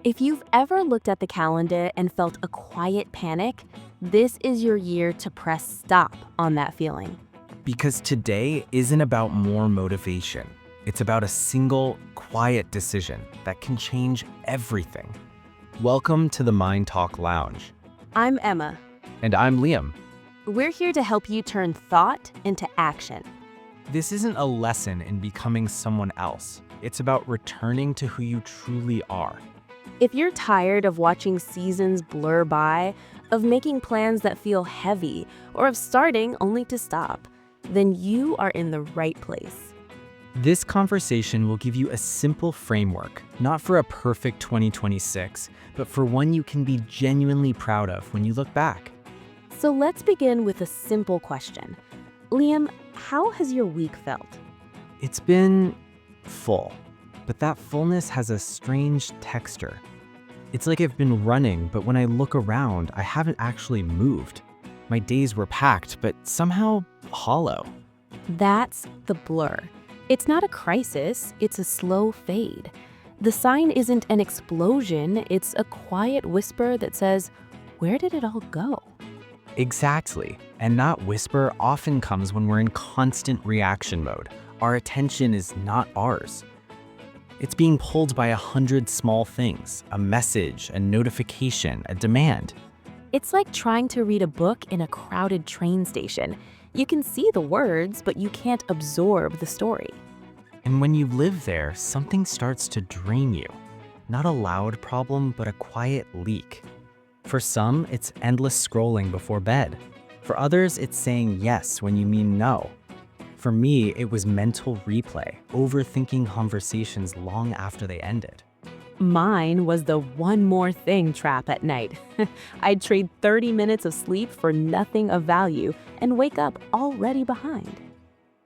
If you've ever looked at the calendar and felt a quiet panic, this is your year to press stop on that feeling. Because today isn't about more motivation. It's about a single, quiet decision that can change everything. Welcome to the Mind Talk Lounge. I'm Emma. And I'm Liam. We're here to help you turn thought into action. This isn't a lesson in becoming someone else. It's about returning to who you truly are. If you're tired of watching seasons blur by, of making plans that feel heavy, or of starting only to stop, then you are in the right place. This conversation will give you a simple framework, not for a perfect 2026, but for one you can be genuinely proud of when you look back. So let's begin with a simple question. Liam, how has your week felt? It's been full, but that fullness has a strange texture. It's like I've been running, but when I look around, I haven't actually moved. My days were packed, but somehow hollow. That's the blur. It's not a crisis, it's a slow fade. The sign isn't an explosion, it's a quiet whisper that says, where did it all go? Exactly. And that whisper often comes when we're in constant reaction mode. Our attention is not ours. It's being pulled by 100 small things, a message, a notification, a demand. It's like trying to read a book in a crowded train station. You can see the words, but you can't absorb the story. And when you live there, something starts to drain you. Not a loud problem, but a quiet leak. For some, it's endless scrolling before bed. For others, it's saying yes when you mean no. For me, it was mental replay, overthinking conversations long after they ended. Mine was the one more thing trap at night. I'd trade 30 minutes of sleep for nothing of value and wake up already behind.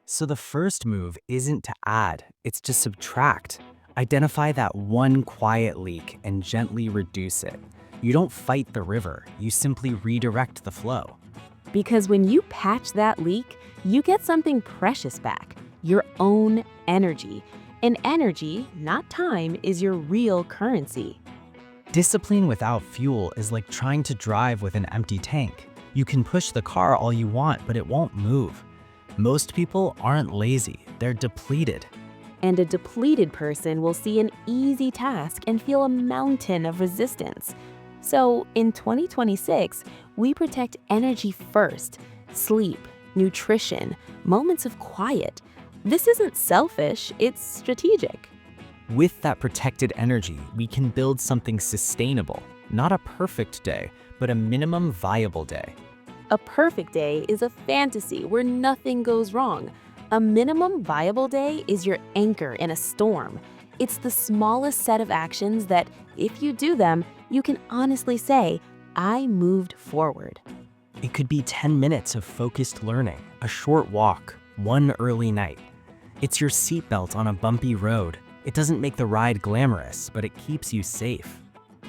So the first move isn't to add, it's to subtract. Identify that one quiet leak and gently reduce it. You don't fight the river, you simply redirect the flow. Because when you patch that leak, you get something precious back, your own energy. And energy, not time, is your real currency. Discipline without fuel is like trying to drive with an empty tank. You can push the car all you want, but it won't move. Most people aren't lazy, they're depleted. And a depleted person will see an easy task and feel a mountain of resistance. So in 2026, we protect energy first: sleep, nutrition, moments of quiet. This isn't selfish, it's strategic. With that protected energy, we can build something sustainable. Not a perfect day, but a minimum viable day. A perfect day is a fantasy where nothing goes wrong. A minimum viable day is your anchor in a storm. It's the smallest set of actions that, if you do them, you can honestly say, I moved forward. It could be 10 minutes of focused learning, a short walk, one early night. It's your seatbelt on a bumpy road. It doesn't make the ride glamorous, but it keeps you safe.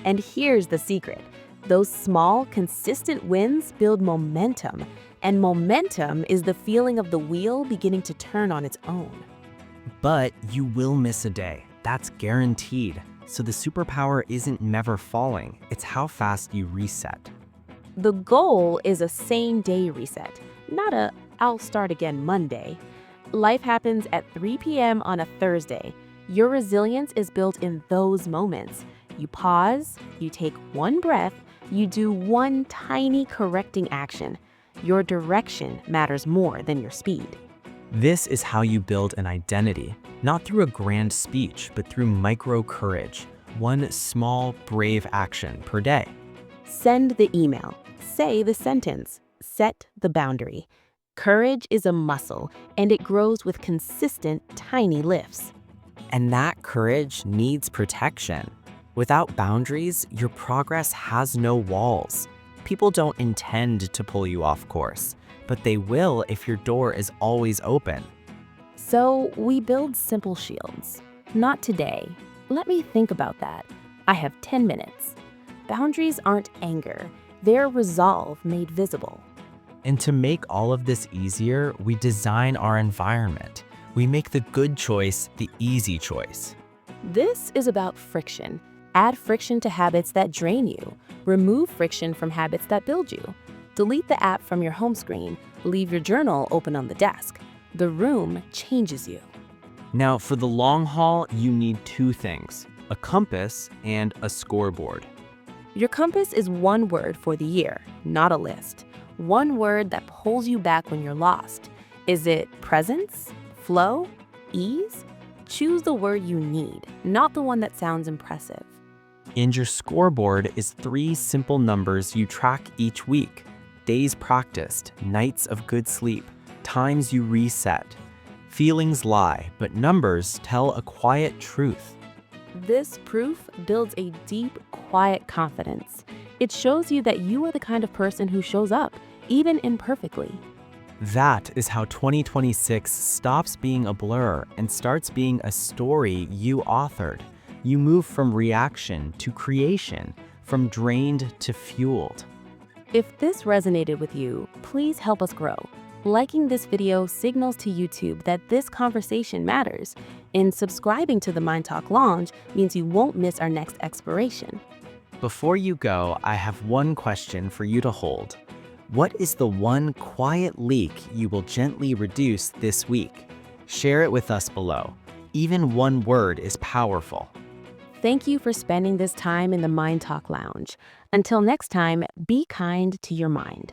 And here's the secret. Those small, consistent wins build momentum, and momentum is the feeling of the wheel beginning to turn on its own. But you will miss a day. That's guaranteed. So the superpower isn't never falling, it's how fast you reset. The goal is a same-day reset, not a I'll start again Monday. Life happens at 3 p.m. on a Thursday. Your resilience is built in those moments. You pause, you take one breath, you do one tiny correcting action. Your direction matters more than your speed. This is how you build an identity, not through a grand speech, but through micro courage, one small, brave action per day. Send the email, say the sentence, set the boundary. Courage is a muscle, and it grows with consistent, tiny lifts. And that courage needs protection. Without boundaries, your progress has no walls. People don't intend to pull you off course, but they will if your door is always open. So we build simple shields. Not today. Let me think about that. I have 10 minutes. Boundaries aren't anger. They're resolve made visible. And to make all of this easier, we design our environment. We make the good choice the easy choice. This is about friction. Add friction to habits that drain you. Remove friction from habits that build you. Delete the app from your home screen. Leave your journal open on the desk. The room changes you. Now, for the long haul, you need two things: a compass and a scoreboard. Your compass is one word for the year, not a list. One word that pulls you back when you're lost. Is it presence, flow, ease? Choose the word you need, not the one that sounds impressive. And your scoreboard is 3 simple numbers you track each week: days practiced, nights of good sleep, times you reset. Feelings lie, but numbers tell a quiet truth. This proof builds a deep, quiet confidence. It shows you that you are the kind of person who shows up, even imperfectly. That is how 2026 stops being a blur and starts being a story you authored. You move from reaction to creation, from drained to fueled. If this resonated with you, please help us grow. Liking this video signals to YouTube that this conversation matters, and subscribing to the Mind Talk Lounge means you won't miss our next exploration. Before you go, I have one question for you to hold. What is the one quiet leak you will gently reduce this week? Share it with us below. Even one word is powerful. Thank you for spending this time in the Mind Talk Lounge. Until next time, be kind to your mind.